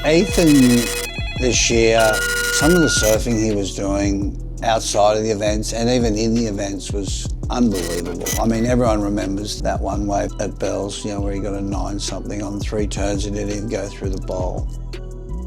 Ethan, this year, some of the surfing he was doing outside of the events and even in the events was unbelievable. I mean, everyone remembers that one wave at Bells, where he got a 9-something on 3 turns and didn't even go through the bowl.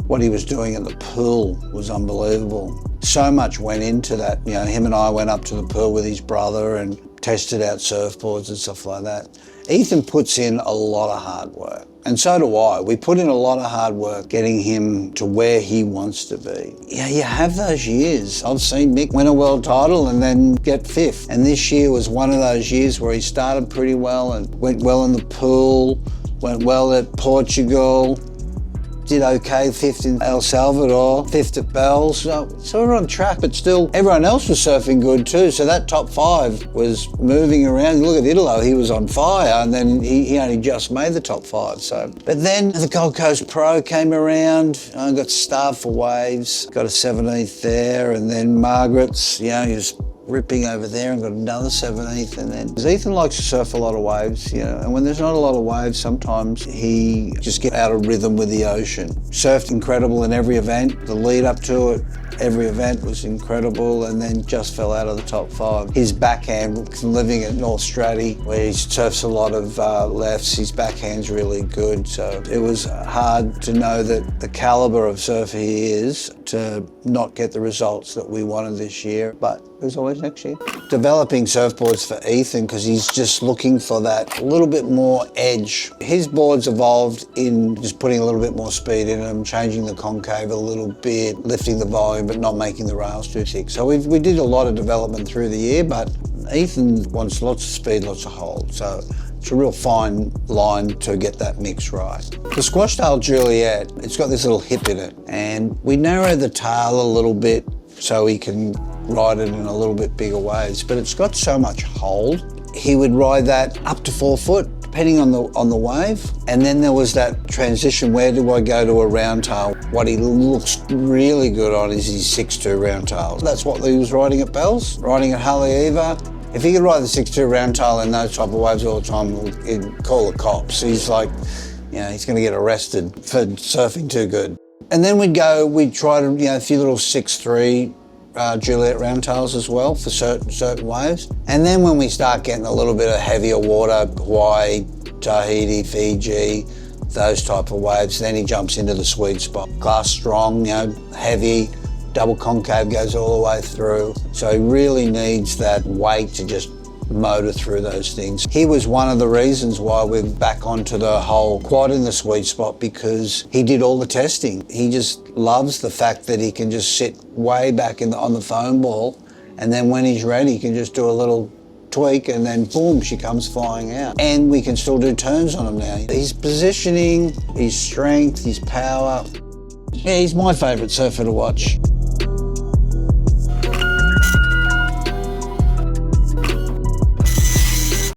What he was doing at the pool was unbelievable. So much went into that. Him and I went up to the pool with his brother and tested out surfboards and stuff like that. Ethan puts in a lot of hard work, and so do I. We put in a lot of hard work getting him to where he wants to be. Yeah, you have those years. I've seen Mick win a world title and then get 5th. And this year was one of those years where he started pretty well and went well in the pool, went well at Portugal, did okay, 5th in El Salvador, 5th at Bells. So we're on track, but still everyone else was surfing good too. So that top 5 was moving around. Look at Italo, he was on fire, and then he only just made the top 5. But then the Gold Coast Pro came around. I got starved for waves, got a 17th there, and then Margaret's, he was ripping over there and got another 17th. And then Ethan likes to surf a lot of waves, and when there's not a lot of waves, sometimes he just gets out of rhythm with the ocean. Surfed incredible in every event. The lead up to it, every event was incredible, and then just fell out of the top 5. His backhand, living at North Stratty, where he surfs a lot of lefts, his backhand's really good. So it was hard to know that the caliber of surfer he is to not get the results that we wanted this year, but there's always next year. Developing surfboards for Ethan, because he's just looking for that little bit more edge. His boards evolved in just putting a little bit more speed in them, changing the concave a little bit, lifting the volume, but not making the rails too thick. So we did a lot of development through the year, but Ethan wants lots of speed, lots of hold. So it's a real fine line to get that mix right. The squash tail Juliet, it's got this little hip in it, and we narrowed the tail a little bit so he can ride it in a little bit bigger waves, but it's got so much hold. He would ride that up to 4 foot, depending on the wave. And then there was that transition, where do I go to a round tail? What he looks really good on is his 6'2" round tail. That's what he was riding at Bells, riding at Haleiwa. If he could ride the 6'2" round tail in those type of waves all the time, he'd call the cops. He's like, he's gonna get arrested for surfing too good. And then we'd try to, a few little 6'3", Juliet round tails as well for certain waves. And then when we start getting a little bit of heavier water, Hawaii, Tahiti, Fiji, those type of waves, then he jumps into the sweet spot. Glass strong, heavy, double concave goes all the way through. So he really needs that weight to just motor through those things. He was one of the reasons why we're back onto the whole quad in the sweet spot, because he did all the testing. He just loves the fact that he can just sit way back on the foam ball, and then when he's ready, he can just do a little tweak and then boom, she comes flying out. And we can still do turns on him now. His positioning, his strength, his power. Yeah, he's my favourite surfer to watch.